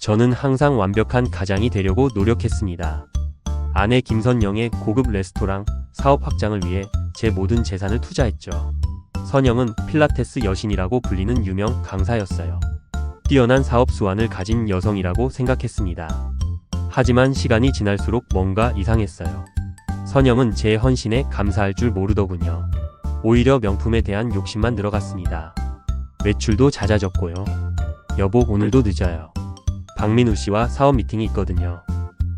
저는 항상 완벽한 가장이 되려고 노력했습니다. 아내 김선영의 고급 레스토랑 사업 확장을 위해 제 모든 재산을 투자했죠. 선영은 필라테스 여신이라고 불리는 유명 강사였어요. 뛰어난 사업 수완을 가진 여성이라고 생각했습니다. 하지만 시간이 지날수록 뭔가 이상했어요. 선영은 제 헌신에 감사할 줄 모르더군요. 오히려 명품에 대한 욕심만 늘어갔습니다. 매출도 잦아졌고요. 여보, 오늘도 늦어요. 박민우 씨와 사업 미팅이 있거든요.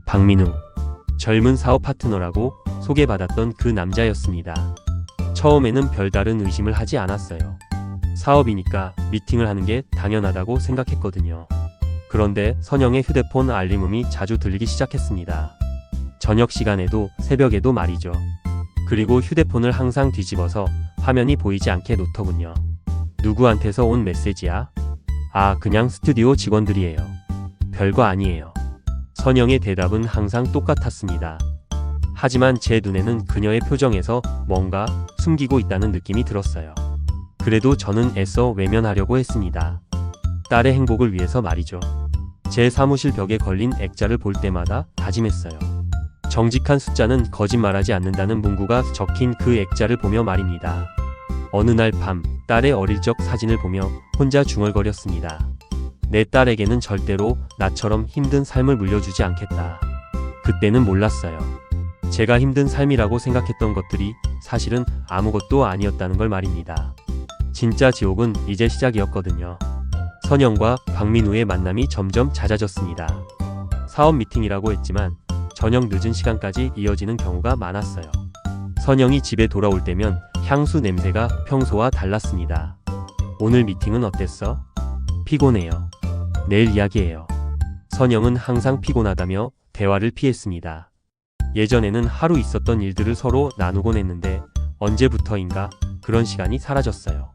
박민우, 젊은 사업 파트너라고 소개받았던 그 남자였습니다. 처음에는 별다른 의심을 하지 않았어요. 사업이니까 미팅을 하는 게 당연하다고 생각했거든요. 그런데 선영의 휴대폰 알림음이 자주 들리기 시작했습니다. 저녁 시간에도 새벽에도 말이죠. 그리고 휴대폰을 항상 뒤집어서 화면이 보이지 않게 놓더군요. 누구한테서 온 메시지야? 아, 그냥 스튜디오 직원들이에요. 별거 아니에요. 선영의 대답은 항상 똑같았습니다. 하지만 제 눈에는 그녀의 표정에서 뭔가 숨기고 있다는 느낌이 들었어요. 그래도 저는 애써 외면하려고 했습니다. 딸의 행복을 위해서 말이죠. 제 사무실 벽에 걸린 액자를 볼 때마다 다짐했어요. 정직한 숫자는 거짓말하지 않는다는 문구가 적힌 그 액자를 보며 말입니다. 어느 날 밤, 딸의 어릴 적 사진을 보며 혼자 중얼거렸습니다. 내 딸에게는 절대로 나처럼 힘든 삶을 물려주지 않겠다. 그때는 몰랐어요. 제가 힘든 삶이라고 생각했던 것들이 사실은 아무것도 아니었다는 걸 말입니다. 진짜 지옥은 이제 시작이었거든요. 선영과 박민우의 만남이 점점 잦아졌습니다. 사업 미팅이라고 했지만 저녁 늦은 시간까지 이어지는 경우가 많았어요. 선영이 집에 돌아올 때면 향수 냄새가 평소와 달랐습니다. 오늘 미팅은 어땠어? 피곤해요. 내일 이야기해요. 선영은 항상 피곤하다며 대화를 피했습니다. 예전에는 하루 있었던 일들을 서로 나누곤 했는데 언제부터인가 그런 시간이 사라졌어요.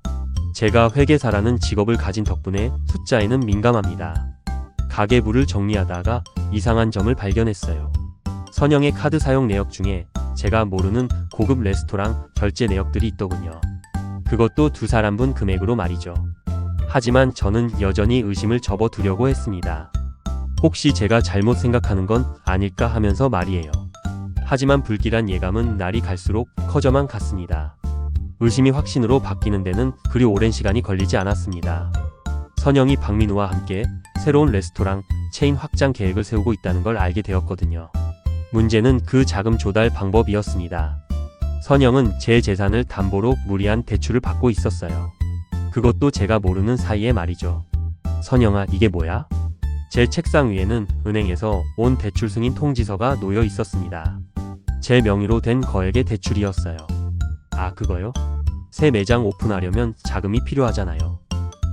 제가 회계사라는 직업을 가진 덕분에 숫자에는 민감합니다. 가계부를 정리하다가 이상한 점을 발견했어요. 선영의 카드 사용 내역 중에 제가 모르는 고급 레스토랑 결제 내역들이 있더군요. 그것도 두 사람분 금액으로 말이죠. 하지만 저는 여전히 의심을 접어두려고 했습니다. 혹시 제가 잘못 생각하는 건 아닐까 하면서 말이에요. 하지만 불길한 예감은 날이 갈수록 커져만 갔습니다. 의심이 확신으로 바뀌는 데는 그리 오랜 시간이 걸리지 않았습니다. 선영이 박민우와 함께 새로운 레스토랑 체인 확장 계획을 세우고 있다는 걸 알게 되었거든요. 문제는 그 자금 조달 방법이었습니다. 선영은 제 재산을 담보로 무리한 대출을 받고 있었어요. 그것도 제가 모르는 사이에 말이죠. 선영아, 이게 뭐야? 제 책상 위에는 은행에서 온 대출 승인 통지서가 놓여 있었습니다. 제 명의로 된 거액의 대출이었어요. 아, 그거요? 새 매장 오픈하려면 자금이 필요하잖아요.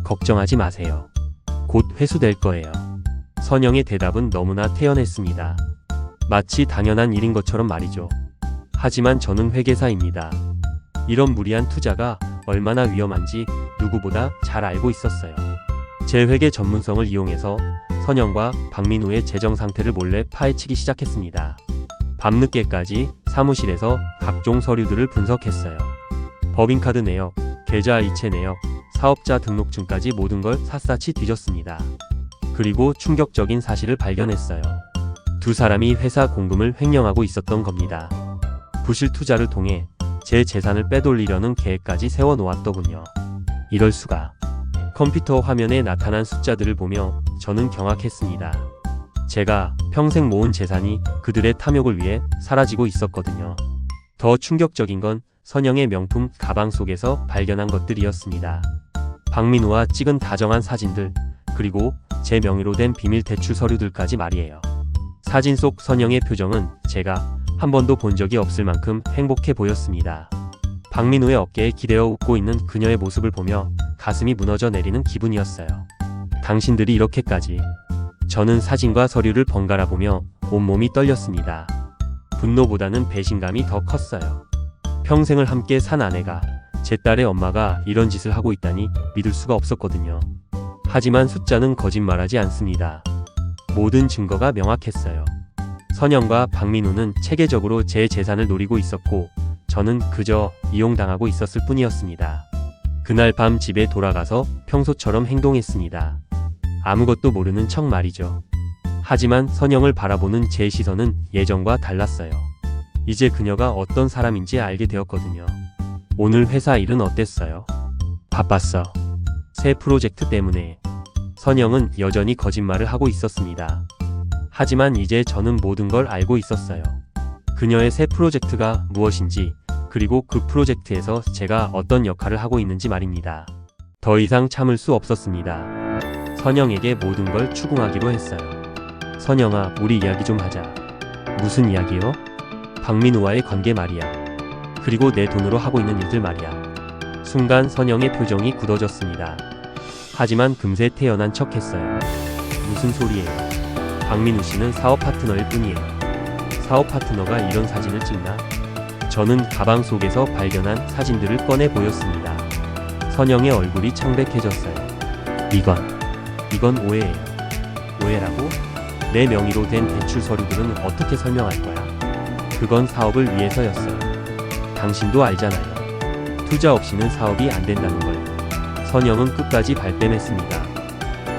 걱정하지 마세요. 곧 회수될 거예요. 선영의 대답은 너무나 태연했습니다. 마치 당연한 일인 것처럼 말이죠. 하지만 저는 회계사입니다. 이런 무리한 투자가 얼마나 위험한지 누구보다 잘 알고 있었어요. 제 회계 전문성을 이용해서 선영과 박민우의 재정 상태를 몰래 파헤치기 시작했습니다. 밤늦게까지 사무실에서 각종 서류들을 분석했어요. 법인카드 내역, 계좌이체 내역, 사업자 등록증까지 모든 걸 샅샅이 뒤졌습니다. 그리고 충격적인 사실을 발견했어요. 두 사람이 회사 공금을 횡령하고 있었던 겁니다. 부실 투자를 통해 제 재산을 빼돌리려는 계획까지 세워놓았더군요. 이럴 수가. 컴퓨터 화면에 나타난 숫자들을 보며 저는 경악했습니다. 제가 평생 모은 재산이 그들의 탐욕을 위해 사라지고 있었거든요. 더 충격적인 건 선영의 명품 가방 속에서 발견한 것들이었습니다. 박민우와 찍은 다정한 사진들, 그리고 제 명의로 된 비밀 대출 서류들까지 말이에요. 사진 속 선영의 표정은 제가 한 번도 본 적이 없을 만큼 행복해 보였습니다. 박민우의 어깨에 기대어 웃고 있는 그녀의 모습을 보며 가슴이 무너져 내리는 기분이었어요. 당신들이 이렇게까지. 저는 사진과 서류를 번갈아 보며 온몸이 떨렸습니다. 분노보다는 배신감이 더 컸어요. 평생을 함께 산 아내가, 제 딸의 엄마가 이런 짓을 하고 있다니 믿을 수가 없었거든요. 하지만 숫자는 거짓말하지 않습니다. 모든 증거가 명확했어요. 선영과 박민우는 체계적으로 제 재산을 노리고 있었고 저는 그저 이용당하고 있었을 뿐이었습니다. 그날 밤 집에 돌아가서 평소처럼 행동했습니다. 아무것도 모르는 척 말이죠. 하지만 선영을 바라보는 제 시선은 예전과 달랐어요. 이제 그녀가 어떤 사람인지 알게 되었거든요. 오늘 회사 일은 어땠어요? 바빴어. 새 프로젝트 때문에. 선영은 여전히 거짓말을 하고 있었습니다. 하지만 이제 저는 모든 걸 알고 있었어요. 그녀의 새 프로젝트가 무엇인지, 그리고 그 프로젝트에서 제가 어떤 역할을 하고 있는지 말입니다. 더 이상 참을 수 없었습니다. 선영에게 모든 걸 추궁하기로 했어요. 선영아, 우리 이야기 좀 하자. 무슨 이야기요? 박민우와의 관계 말이야. 그리고 내 돈으로 하고 있는 일들 말이야. 순간 선영의 표정이 굳어졌습니다. 하지만 금세 태연한 척했어요. 무슨 소리예요? 박민우 씨는 사업 파트너일 뿐이에요. 사업 파트너가 이런 사진을 찍나? 저는 가방 속에서 발견한 사진들을 꺼내 보였습니다. 선영의 얼굴이 창백해졌어요. 이건 오해예요. 오해라고? 내 명의로 된 대출 서류들은 어떻게 설명할 거야? 그건 사업을 위해서였어요. 당신도 알잖아요. 투자 없이는 사업이 안 된다는 걸. 선영은 끝까지 발뺌했습니다.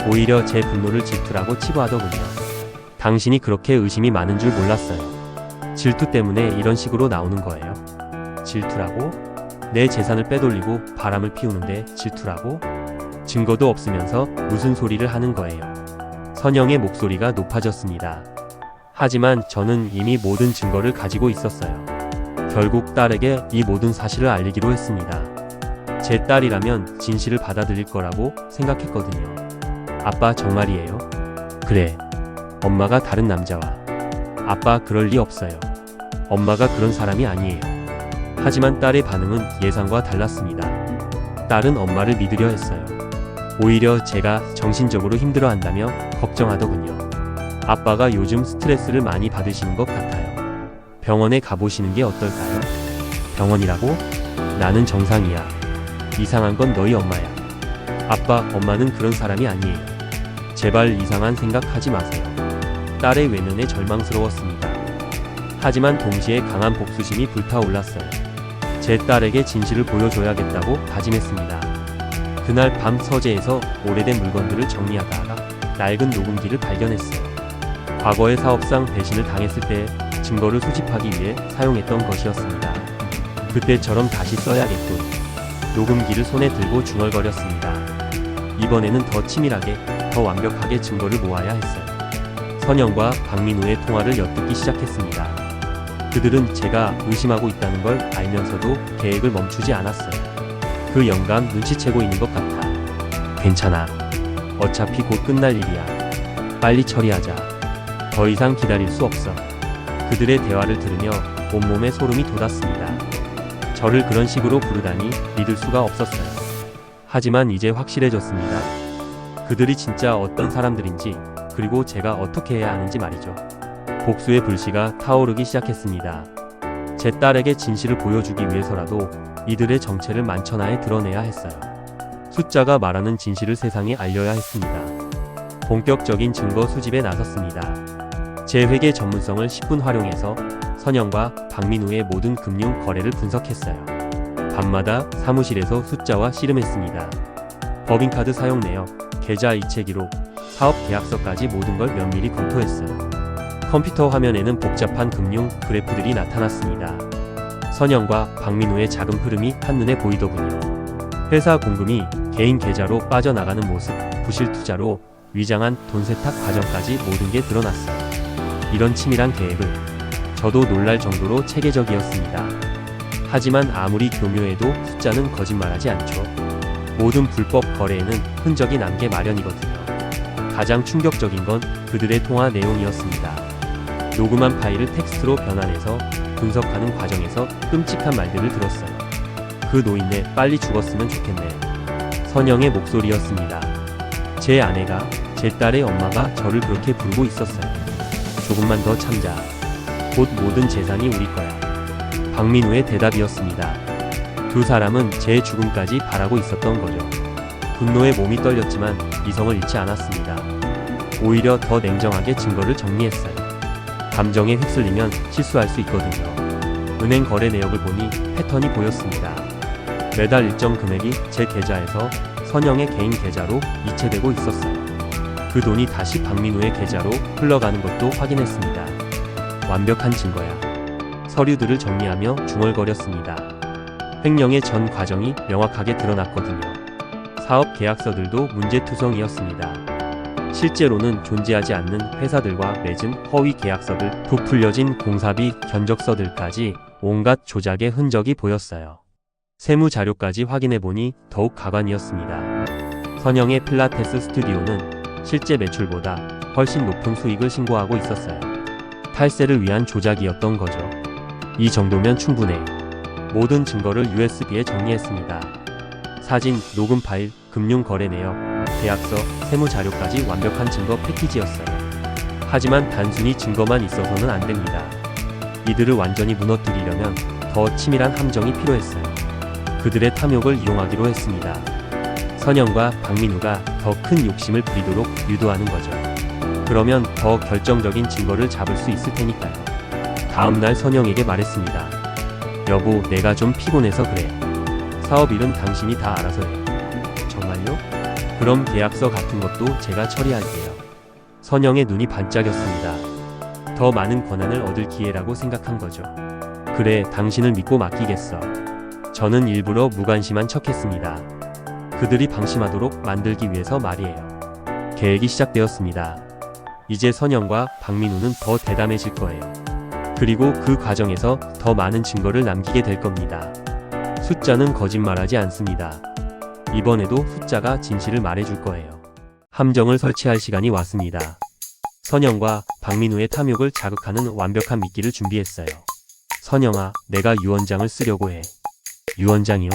오히려 제 분노를 질투라고 치부하더군요. 당신이 그렇게 의심이 많은 줄 몰랐어요. 질투 때문에 이런 식으로 나오는 거예요. 질투라고? 내 재산을 빼돌리고 바람을 피우는데 질투라고? 증거도 없으면서 무슨 소리를 하는 거예요. 선영의 목소리가 높아졌습니다. 하지만 저는 이미 모든 증거를 가지고 있었어요. 결국 딸에게 이 모든 사실을 알리기로 했습니다. 제 딸이라면 진실을 받아들일 거라고 생각했거든요. 아빠 정말이에요? 그래. 엄마가 다른 남자와. 아빠 그럴 리 없어요. 엄마가 그런 사람이 아니에요. 하지만 딸의 반응은 예상과 달랐습니다. 딸은 엄마를 믿으려 했어요. 오히려 제가 정신적으로 힘들어한다며 걱정하더군요. 아빠가 요즘 스트레스를 많이 받으시는 것 같아요. 병원에 가보시는 게 어떨까요? 병원이라고? 나는 정상이야. 이상한 건 너희 엄마야. 아빠, 엄마는 그런 사람이 아니에요. 제발 이상한 생각 하지 마세요. 딸의 외면에 절망스러웠습니다. 하지만 동시에 강한 복수심이 불타올랐어요. 제 딸에게 진실을 보여줘야겠다고 다짐했습니다. 그날 밤 서재에서 오래된 물건들을 정리하다가 낡은 녹음기를 발견했어요. 과거의 사업상 배신을 당했을 때 증거를 수집하기 위해 사용했던 것이었습니다. 그때처럼 다시 써야겠군. 녹음기를 손에 들고 중얼거렸습니다. 이번에는 더 치밀하게, 더 완벽하게 증거를 모아야 했어요. 선영과 박민우의 통화를 엿듣기 시작했습니다. 그들은 제가 의심하고 있다는 걸 알면서도 계획을 멈추지 않았어요. 그 영감 눈치채고 있는 것 같아. 괜찮아. 어차피 곧 끝날 일이야. 빨리 처리하자. 더 이상 기다릴 수 없어. 그들의 대화를 들으며 온몸에 소름이 돋았습니다. 저를 그런 식으로 부르다니 믿을 수가 없었어요. 하지만 이제 확실해졌습니다. 그들이 진짜 어떤 사람들인지, 그리고 제가 어떻게 해야 하는지 말이죠. 복수의 불씨가 타오르기 시작했습니다. 제 딸에게 진실을 보여주기 위해서라도 이들의 정체를 만천하에 드러내야 했어요. 숫자가 말하는 진실을 세상에 알려야 했습니다. 본격적인 증거 수집에 나섰습니다. 제 회계 전문성을 10분 활용해서 선영과 박민우의 모든 금융 거래를 분석했어요. 밤마다 사무실에서 숫자와 씨름했습니다. 법인카드 사용 내역, 계좌 이체 기록, 사업 계약서까지 모든 걸 면밀히 검토했어요. 컴퓨터 화면에는 복잡한 금융 그래프들이 나타났습니다. 선영과 박민우의 자금 흐름이 한눈에 보이더군요. 회사 공금이 개인 계좌로 빠져나가는 모습, 부실 투자로 위장한 돈 세탁 과정까지 모든 게 드러났어요. 이런 치밀한 계획을 저도 놀랄 정도로 체계적이었습니다. 하지만 아무리 교묘해도 숫자는 거짓말하지 않죠. 모든 불법 거래에는 흔적이 남게 마련이거든요. 가장 충격적인 건 그들의 통화 내용이었습니다. 녹음한 파일을 텍스트로 변환해서 분석하는 과정에서 끔찍한 말들을 들었어요. 그 노인네 빨리 죽었으면 좋겠네. 선영의 목소리였습니다. 제 아내가, 제 딸의 엄마가 저를 그렇게 부르고 있었어요. 조금만 더 참자. 곧 모든 재산이 우리 거야. 박민우의 대답이었습니다. 두 사람은 제 죽음까지 바라고 있었던 거죠. 분노에 몸이 떨렸지만 이성을 잃지 않았습니다. 오히려 더 냉정하게 증거를 정리했어요. 감정에 휩쓸리면 실수할 수 있거든요. 은행 거래 내역을 보니 패턴이 보였습니다. 매달 일정 금액이 제 계좌에서 선영의 개인 계좌로 이체되고 있었어요. 그 돈이 다시 박민우의 계좌로 흘러가는 것도 확인했습니다. 완벽한 증거야. 서류들을 정리하며 중얼거렸습니다. 횡령의 전 과정이 명확하게 드러났거든요. 사업 계약서들도 문제투성이었습니다. 실제로는 존재하지 않는 회사들과 맺은 허위 계약서들, 부풀려진 공사비 견적서들까지 온갖 조작의 흔적이 보였어요. 세무 자료까지 확인해보니 더욱 가관이었습니다. 선영의 필라테스 스튜디오는 실제 매출보다 훨씬 높은 수익을 신고하고 있었어요. 탈세를 위한 조작이었던 거죠. 이 정도면 충분해. 모든 증거를 USB에 정리했습니다. 사진, 녹음 파일, 금융거래 내역, 계약서, 세무자료까지 완벽한 증거 패키지였어요. 하지만 단순히 증거만 있어서는 안 됩니다. 이들을 완전히 무너뜨리려면 더 치밀한 함정이 필요했어요. 그들의 탐욕을 이용하기로 했습니다. 선영과 박민우가 더 큰 욕심을 부리도록 유도하는 거죠. 그러면 더 결정적인 증거를 잡을 수 있을 테니까요. 다음날 선영에게 말했습니다. 여보, 내가 좀 피곤해서 그래. 사업 일은 당신이 다 알아서 해. 정말요? 그럼 계약서 같은 것도 제가 처리할게요. 선영의 눈이 반짝였습니다. 더 많은 권한을 얻을 기회라고 생각한 거죠. 그래, 당신을 믿고 맡기겠어. 저는 일부러 무관심한 척했습니다. 그들이 방심하도록 만들기 위해서 말이에요. 계획이 시작되었습니다. 이제 선영과 박민우는 더 대담해질 거예요. 그리고 그 과정에서 더 많은 증거를 남기게 될 겁니다. 숫자는 거짓말하지 않습니다. 이번에도 숫자가 진실을 말해줄 거예요. 함정을 설치할 시간이 왔습니다. 선영과 박민우의 탐욕을 자극하는 완벽한 미끼를 준비했어요. 선영아, 내가 유언장을 쓰려고 해. 유언장이요?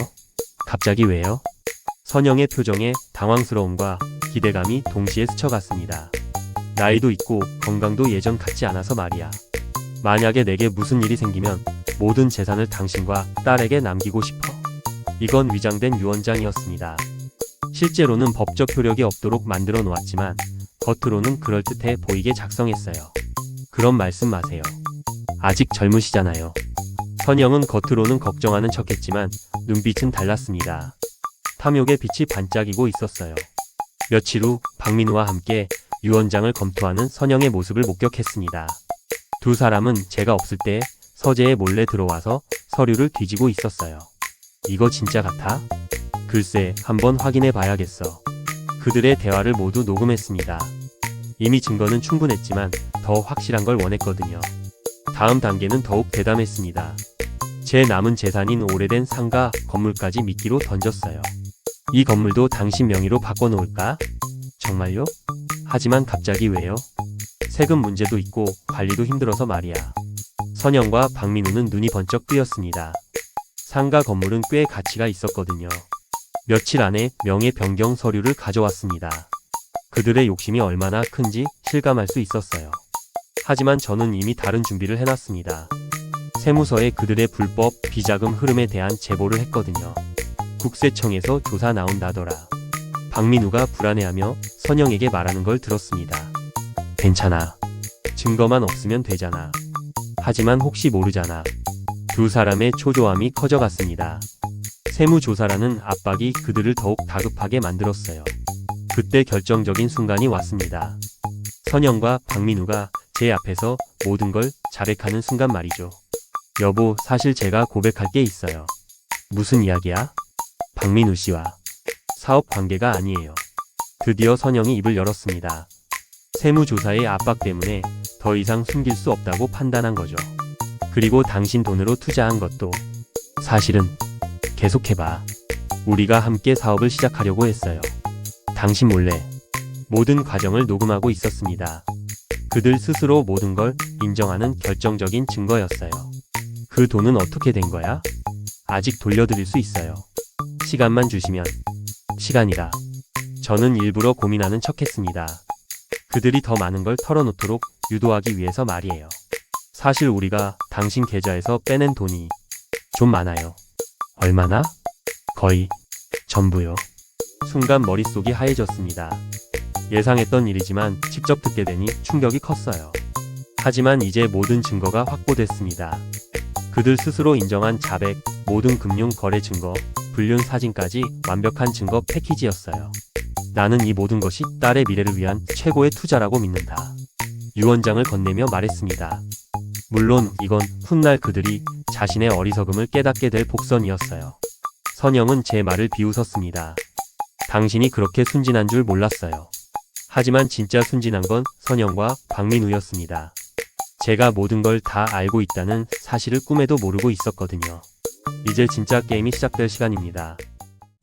갑자기 왜요? 선영의 표정에 당황스러움과 기대감이 동시에 스쳐갔습니다. 나이도 있고 건강도 예전 같지 않아서 말이야. 만약에 내게 무슨 일이 생기면 모든 재산을 당신과 딸에게 남기고 싶어. 이건 위장된 유언장이었습니다. 실제로는 법적 효력이 없도록 만들어 놓았지만 겉으로는 그럴듯해 보이게 작성했어요. 그런 말씀 마세요. 아직 젊으시잖아요. 선영은 겉으로는 걱정하는 척했지만 눈빛은 달랐습니다. 탐욕의 빛이 반짝이고 있었어요. 며칠 후 박민우와 함께 유언장을 검토하는 선영의 모습을 목격했습니다. 두 사람은 제가 없을 때 서재에 몰래 들어와서 서류를 뒤지고 있었어요. 이거 진짜 같아? 글쎄, 한번 확인해 봐야겠어. 그들의 대화를 모두 녹음했습니다. 이미 증거는 충분했지만 더 확실한 걸 원했거든요. 다음 단계는 더욱 대담했습니다. 제 남은 재산인 오래된 상가 건물까지 미끼로 던졌어요. 이 건물도 당신 명의로 바꿔놓을까? 정말요? 하지만 갑자기 왜요? 세금 문제도 있고 관리도 힘들어서 말이야. 선영과 박민우는 눈이 번쩍 뜨였습니다. 상가 건물은 꽤 가치가 있었거든요. 며칠 안에 명예 변경 서류를 가져왔습니다. 그들의 욕심이 얼마나 큰지 실감할 수 있었어요. 하지만 저는 이미 다른 준비를 해놨습니다. 세무서에 그들의 불법 비자금 흐름에 대한 제보를 했거든요. 국세청에서 조사 나온다더라. 박민우가 불안해하며 선영에게 말하는 걸 들었습니다. 괜찮아. 증거만 없으면 되잖아. 하지만 혹시 모르잖아. 두 사람의 초조함이 커져갔습니다. 세무조사라는 압박이 그들을 더욱 다급하게 만들었어요. 그때 결정적인 순간이 왔습니다. 선영과 박민우가 제 앞에서 모든 걸 자백하는 순간 말이죠. 여보, 사실 제가 고백할 게 있어요. 무슨 이야기야? 박민우 씨와 사업 관계가 아니에요. 드디어 선영이 입을 열었습니다. 세무조사의 압박 때문에 더 이상 숨길 수 없다고 판단한 거죠. 그리고 당신 돈으로 투자한 것도 사실은 계속해봐. 우리가 함께 사업을 시작하려고 했어요. 당신 몰래 모든 과정을 녹음하고 있었습니다. 그들 스스로 모든 걸 인정하는 결정적인 증거였어요. 그 돈은 어떻게 된 거야? 아직 돌려드릴 수 있어요. 시간만 주시면. 시간이라. 저는 일부러 고민하는 척했습니다. 그들이 더 많은 걸 털어놓도록 유도하기 위해서 말이에요. 사실 우리가 당신 계좌에서 빼낸 돈이 좀 많아요. 얼마나? 거의 전부요. 순간 머릿속이 하얘졌습니다. 예상했던 일이지만 직접 듣게 되니 충격이 컸어요. 하지만 이제 모든 증거가 확보됐습니다. 그들 스스로 인정한 자백, 모든 금융 거래 증거, 불륜 사진까지 완벽한 증거 패키지였어요. 나는 이 모든 것이 딸의 미래를 위한 최고의 투자라고 믿는다. 유언장을 건네며 말했습니다. 물론 이건 훗날 그들이 자신의 어리석음을 깨닫게 될 복선이었어요. 선영은 제 말을 비웃었습니다. 당신이 그렇게 순진한 줄 몰랐어요. 하지만 진짜 순진한 건 선영과 박민우였습니다. 제가 모든 걸 다 알고 있다는 사실을 꿈에도 모르고 있었거든요. 이제 진짜 게임이 시작될 시간입니다.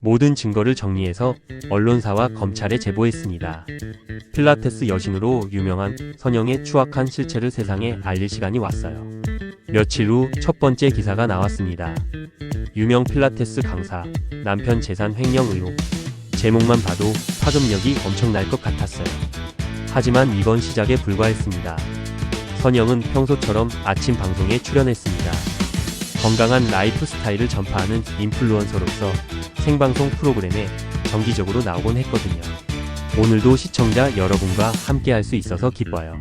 모든 증거를 정리해서 언론사와 검찰에 제보했습니다. 필라테스 여신으로 유명한 선영의 추악한 실체를 세상에 알릴 시간이 왔어요. 며칠 후 첫 번째 기사가 나왔습니다. 유명 필라테스 강사, 남편 재산 횡령 의혹. 제목만 봐도 파급력이 엄청날 것 같았어요. 하지만 이건 시작에 불과했습니다. 선영은 평소처럼 아침 방송에 출연했습니다. 건강한 라이프 스타일을 전파하는 인플루언서로서 생방송 프로그램에 정기적으로 나오곤 했거든요. 오늘도 시청자 여러분과 함께 할 수 있어서 기뻐요.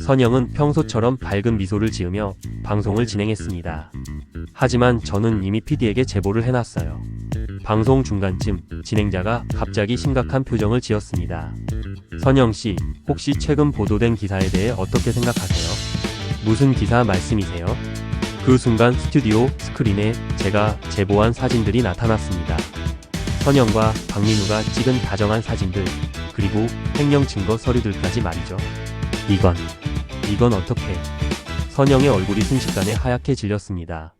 선영은 평소처럼 밝은 미소를 지으며 방송을 진행했습니다. 하지만 저는 이미 PD에게 제보를 해놨어요. 방송 중간쯤 진행자가 갑자기 심각한 표정을 지었습니다. 선영씨, 혹시 최근 보도된 기사에 대해 어떻게 생각하세요? 무슨 기사 말씀이세요? 그 순간 스튜디오 스크린에 제가 제보한 사진들이 나타났습니다. 선영과 박민우가 찍은 다정한 사진들, 그리고 횡령 증거 서류들까지 말이죠. 이건 어떻게? 선영의 얼굴이 순식간에 하얗게 질렸습니다.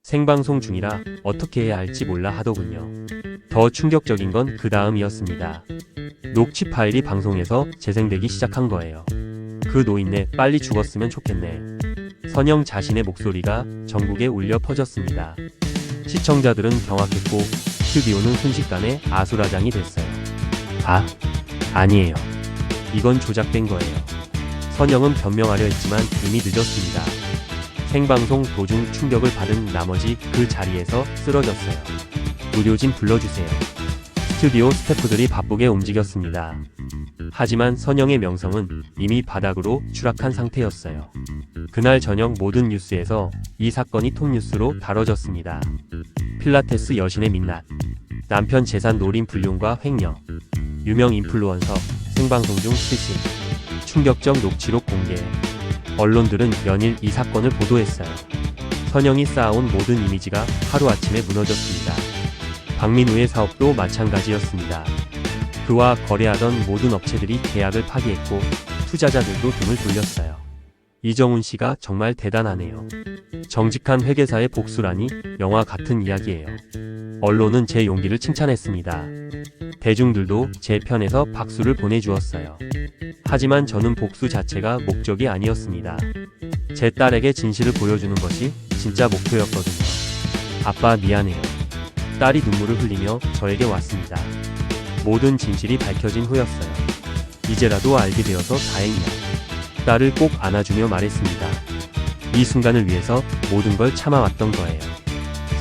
생방송 중이라 어떻게 해야 할지 몰라 하더군요. 더 충격적인 건 그 다음이었습니다. 녹취 파일이 방송에서 재생되기 시작한 거예요. 그 노인네 빨리 죽었으면 좋겠네. 선영 자신의 목소리가 전국에 울려 퍼졌습니다. 시청자들은 경악했고 스튜디오는 순식간에 아수라장이 됐어요. 아니에요. 이건 조작된 거예요. 선영은 변명하려 했지만 이미 늦었습니다. 생방송 도중 충격을 받은 나머지 그 자리에서 쓰러졌어요. 의료진 불러주세요. 스튜디오 스태프들이 바쁘게 움직였습니다. 하지만 선영의 명성은 이미 바닥으로 추락한 상태였어요. 그날 저녁 모든 뉴스에서 이 사건이 톱뉴스로 다뤄졌습니다. 필라테스 여신의 민낯, 남편 재산 노린 불륜과 횡령, 유명 인플루언서 생방송 중 실신, 충격적 녹취록 공개. 언론들은 연일 이 사건을 보도했어요. 선영이 쌓아온 모든 이미지가 하루아침에 무너졌습니다. 박민우의 사업도 마찬가지였습니다. 그와 거래하던 모든 업체들이 계약을 파기했고 투자자들도 등을 돌렸어요. 이정훈 씨가 정말 대단하네요. 정직한 회계사의 복수라니 영화 같은 이야기예요. 언론은 제 용기를 칭찬했습니다. 대중들도 제 편에서 박수를 보내주었어요. 하지만 저는 복수 자체가 목적이 아니었습니다. 제 딸에게 진실을 보여주는 것이 진짜 목표였거든요. 아빠 미안해요. 딸이 눈물을 흘리며 저에게 왔습니다. 모든 진실이 밝혀진 후였어요. 이제라도 알게 되어서 다행이야. 딸을 꼭 안아주며 말했습니다. 이 순간을 위해서 모든 걸 참아왔던 거예요.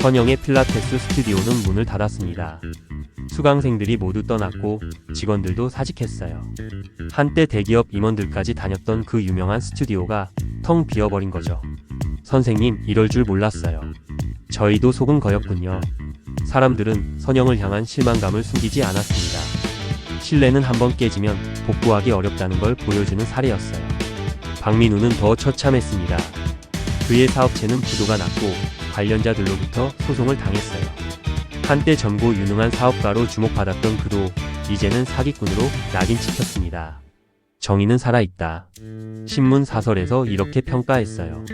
선영의 필라테스 스튜디오는 문을 닫았습니다. 수강생들이 모두 떠났고 직원들도 사직했어요. 한때 대기업 임원들까지 다녔던 그 유명한 스튜디오가 텅 비어버린 거죠. 선생님, 이럴 줄 몰랐어요. 저희도 속은 거였군요. 사람들은 선영을 향한 실망감을 숨기지 않았습니다. 신뢰는 한번 깨지면 복구하기 어렵다는 걸 보여주는 사례였어요. 박민우는 더 처참했습니다. 그의 사업체는 부도가 났고 관련자들로부터 소송을 당했어요. 한때 젊고 유능한 사업가로 주목받았던 그도 이제는 사기꾼으로 낙인 찍혔습니다. 정의는 살아있다. 신문 사설에서 이렇게 평가했어요.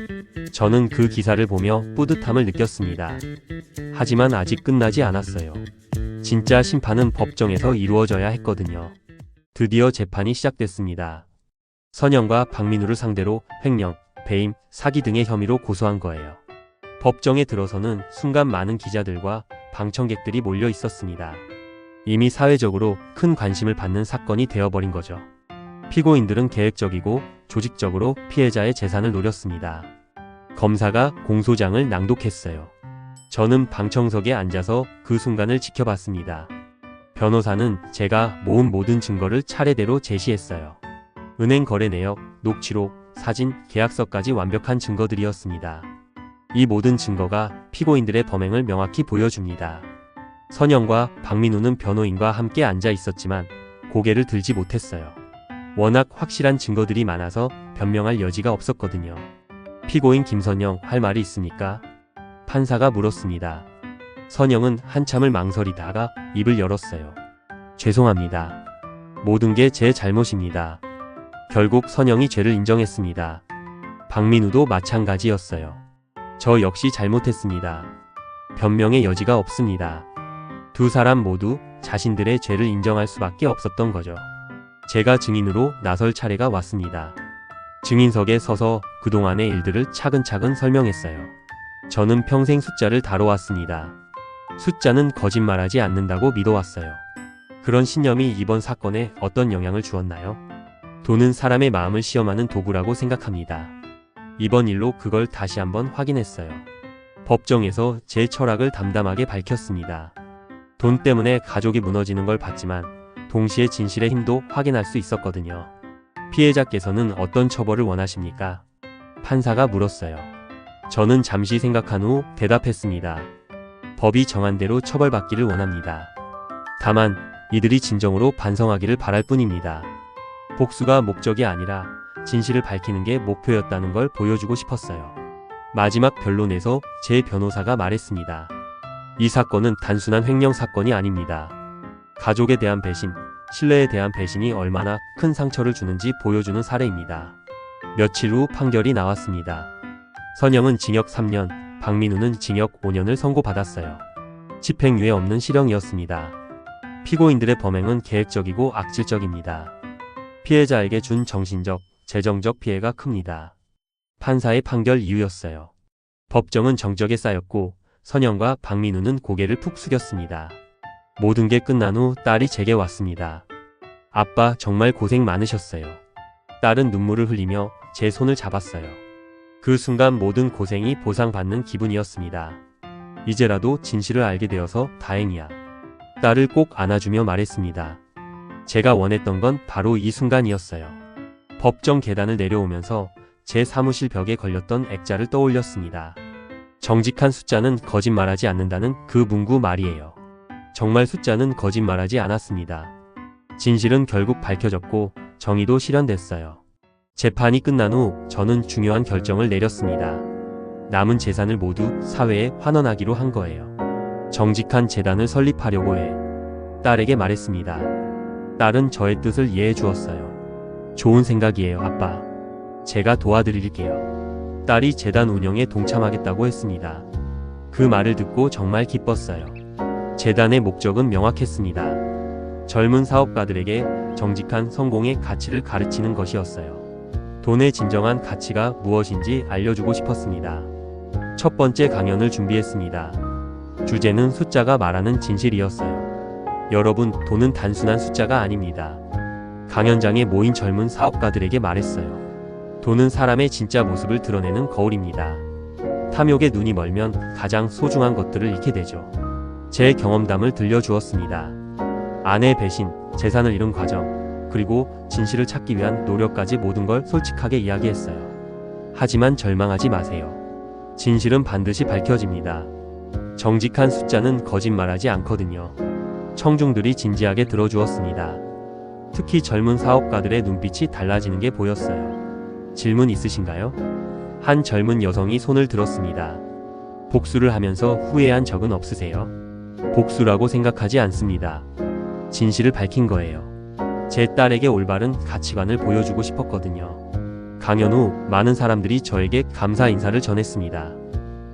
저는 그 기사를 보며 뿌듯함을 느꼈습니다. 하지만 아직 끝나지 않았어요. 진짜 심판은 법정에서 이루어져야 했거든요. 드디어 재판이 시작됐습니다. 선영과 박민우를 상대로 횡령, 배임, 사기 등의 혐의로 고소한 거예요. 법정에 들어서는 순간 많은 기자들과 방청객들이 몰려 있었습니다. 이미 사회적으로 큰 관심을 받는 사건이 되어버린 거죠. 피고인들은 계획적이고 조직적으로 피해자의 재산을 노렸습니다. 검사가 공소장을 낭독했어요. 저는 방청석에 앉아서 그 순간을 지켜봤습니다. 변호사는 제가 모은 모든 증거를 차례대로 제시했어요. 은행 거래 내역, 녹취록, 사진, 계약서까지 완벽한 증거들이었습니다. 이 모든 증거가 피고인들의 범행을 명확히 보여줍니다. 선영과 박민우는 변호인과 함께 앉아 있었지만 고개를 들지 못했어요. 워낙 확실한 증거들이 많아서 변명할 여지가 없었거든요. 피고인 김선영, 할 말이 있습니까? 판사가 물었습니다. 선영은 한참을 망설이다가 입을 열었어요. 죄송합니다. 모든 게 제 잘못입니다. 결국 선영이 죄를 인정했습니다. 박민우도 마찬가지였어요. 저 역시 잘못했습니다. 변명의 여지가 없습니다. 두 사람 모두 자신들의 죄를 인정할 수밖에 없었던 거죠. 제가 증인으로 나설 차례가 왔습니다. 증인석에 서서 그동안의 일들을 차근차근 설명했어요. 저는 평생 숫자를 다뤄왔습니다. 숫자는 거짓말하지 않는다고 믿어왔어요. 그런 신념이 이번 사건에 어떤 영향을 주었나요? 돈은 사람의 마음을 시험하는 도구라고 생각합니다. 이번 일로 그걸 다시 한번 확인했어요. 법정에서 제 철학을 담담하게 밝혔습니다. 돈 때문에 가족이 무너지는 걸 봤지만 동시에 진실의 힘도 확인할 수 있었거든요. 피해자께서는 어떤 처벌을 원하십니까? 판사가 물었어요. 저는 잠시 생각한 후 대답했습니다. 법이 정한 대로 처벌받기를 원합니다. 다만 이들이 진정으로 반성하기를 바랄 뿐입니다. 복수가 목적이 아니라 진실을 밝히는 게 목표였다는 걸 보여주고 싶었어요. 마지막 변론에서 제 변호사가 말했습니다. 이 사건은 단순한 횡령 사건이 아닙니다. 가족에 대한 배신, 신뢰에 대한 배신이 얼마나 큰 상처를 주는지 보여주는 사례입니다. 며칠 후 판결이 나왔습니다. 선영은 징역 3년, 박민우는 징역 5년을 선고받았어요. 집행유예 없는 실형이었습니다. 피고인들의 범행은 계획적이고 악질적입니다. 피해자에게 준 정신적, 재정적 피해가 큽니다. 판사의 판결 이유였어요. 법정은 정적에 쌓였고 선영과 박민우는 고개를 푹 숙였습니다. 모든 게 끝난 후 딸이 제게 왔습니다. 아빠 정말 고생 많으셨어요. 딸은 눈물을 흘리며 제 손을 잡았어요. 그 순간 모든 고생이 보상받는 기분이었습니다. 이제라도 진실을 알게 되어서 다행이야. 딸을 꼭 안아주며 말했습니다. 제가 원했던 건 바로 이 순간이었어요. 법정 계단을 내려오면서 제 사무실 벽에 걸렸던 액자를 떠올렸습니다. 정직한 숫자는 거짓말하지 않는다는 그 문구 말이에요. 정말 숫자는 거짓말하지 않았습니다. 진실은 결국 밝혀졌고 정의도 실현됐어요. 재판이 끝난 후 저는 중요한 결정을 내렸습니다. 남은 재산을 모두 사회에 환원하기로 한 거예요. 정직한 재단을 설립하려고 해. 딸에게 말했습니다. 딸은 저의 뜻을 이해해 주었어요. 좋은 생각이에요, 아빠. 제가 도와드릴게요. 딸이 재단 운영에 동참하겠다고 했습니다. 그 말을 듣고 정말 기뻤어요. 재단의 목적은 명확했습니다. 젊은 사업가들에게 정직한 성공의 가치를 가르치는 것이었어요. 돈의 진정한 가치가 무엇인지 알려주고 싶었습니다. 첫 번째 강연을 준비했습니다. 주제는 숫자가 말하는 진실이었어요. 여러분, 돈은 단순한 숫자가 아닙니다. 강연장에 모인 젊은 사업가들에게 말했어요. 돈은 사람의 진짜 모습을 드러내는 거울입니다. 탐욕에 눈이 멀면 가장 소중한 것들을 잃게 되죠. 제 경험담을 들려주었습니다. 아내의 배신, 재산을 잃은 과정, 그리고 진실을 찾기 위한 노력까지 모든 걸 솔직하게 이야기했어요. 하지만 절망하지 마세요. 진실은 반드시 밝혀집니다. 정직한 숫자는 거짓말하지 않거든요. 청중들이 진지하게 들어주었습니다. 특히 젊은 사업가들의 눈빛이 달라지는 게 보였어요. 질문 있으신가요? 한 젊은 여성이 손을 들었습니다. 복수를 하면서 후회한 적은 없으세요? 복수라고 생각하지 않습니다. 진실을 밝힌 거예요. 제 딸에게 올바른 가치관을 보여주고 싶었거든요. 강연 후 많은 사람들이 저에게 감사 인사를 전했습니다.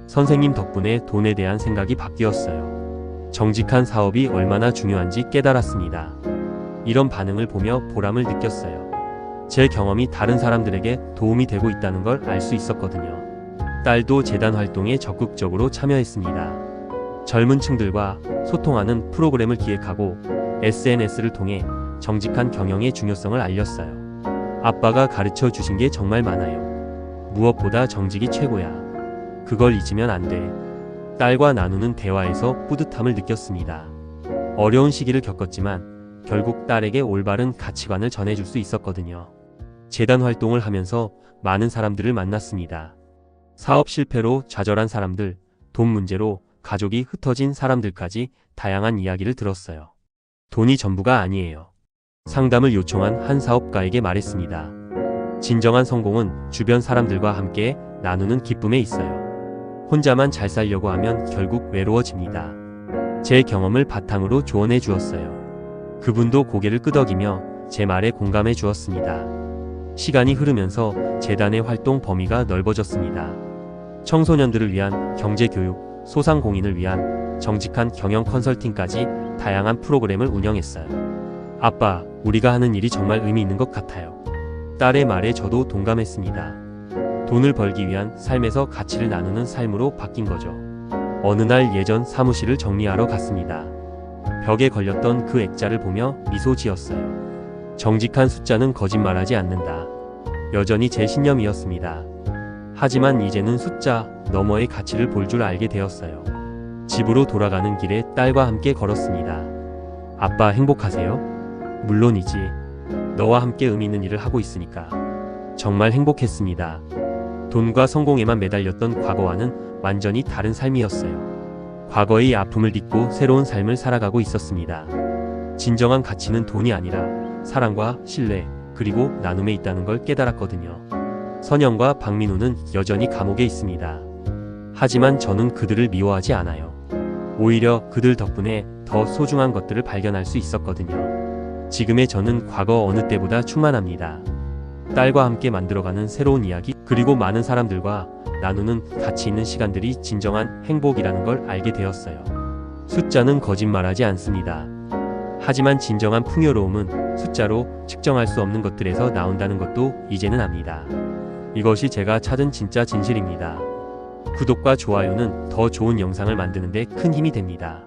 선생님 덕분에 돈에 대한 생각이 바뀌었어요. 정직한 사업이 얼마나 중요한지 깨달았습니다. 이런 반응을 보며 보람을 느꼈어요. 제 경험이 다른 사람들에게 도움이 되고 있다는 걸 알 수 있었거든요. 딸도 재단 활동에 적극적으로 참여했습니다. 젊은 층들과 소통하는 프로그램을 기획하고 SNS를 통해 정직한 경영의 중요성을 알렸어요. 아빠가 가르쳐 주신 게 정말 많아요. 무엇보다 정직이 최고야. 그걸 잊으면 안 돼. 딸과 나누는 대화에서 뿌듯함을 느꼈습니다. 어려운 시기를 겪었지만 결국 딸에게 올바른 가치관을 전해줄 수 있었거든요. 재단 활동을 하면서 많은 사람들을 만났습니다. 사업 실패로 좌절한 사람들, 돈 문제로 가족이 흩어진 사람들까지 다양한 이야기를 들었어요. 돈이 전부가 아니에요. 상담을 요청한 한 사업가에게 말했습니다. 진정한 성공은 주변 사람들과 함께 나누는 기쁨에 있어요. 혼자만 잘 살려고 하면 결국 외로워집니다. 제 경험을 바탕으로 조언해 주었어요. 그분도 고개를 끄덕이며 제 말에 공감해 주었습니다. 시간이 흐르면서 재단의 활동 범위가 넓어졌습니다. 청소년들을 위한 경제교육, 소상공인을 위한 정직한 경영 컨설팅까지 다양한 프로그램을 운영했어요. 아빠, 우리가 하는 일이 정말 의미 있는 것 같아요. 딸의 말에 저도 동감했습니다. 돈을 벌기 위한 삶에서 가치를 나누는 삶으로 바뀐 거죠. 어느 날 예전 사무실을 정리하러 갔습니다. 벽에 걸렸던 그 액자를 보며 미소 지었어요. 정직한 숫자는 거짓말하지 않는다. 여전히 제 신념이었습니다. 하지만 이제는 숫자 너머의 가치를 볼 줄 알게 되었어요. 집으로 돌아가는 길에 딸과 함께 걸었습니다. 아빠 행복하세요? 물론이지. 너와 함께 의미 있는 일을 하고 있으니까. 정말 행복했습니다. 돈과 성공에만 매달렸던 과거와는 완전히 다른 삶이었어요. 과거의 아픔을 딛고 새로운 삶을 살아가고 있었습니다. 진정한 가치는 돈이 아니라 사랑과 신뢰, 그리고 나눔에 있다는 걸 깨달았거든요. 선영과 박민우는 여전히 감옥에 있습니다. 하지만 저는 그들을 미워하지 않아요. 오히려 그들 덕분에 더 소중한 것들을 발견할 수 있었거든요. 지금의 저는 과거 어느 때보다 충만합니다. 딸과 함께 만들어가는 새로운 이야기, 그리고 많은 사람들과 나누는 가치 있는 시간들이 진정한 행복이라는 걸 알게 되었어요. 숫자는 거짓말하지 않습니다. 하지만 진정한 풍요로움은 숫자로 측정할 수 없는 것들에서 나온다는 것도 이제는 압니다. 이것이 제가 찾은 진짜 진실입니다. 구독과 좋아요는 더 좋은 영상을 만드는 데 큰 힘이 됩니다.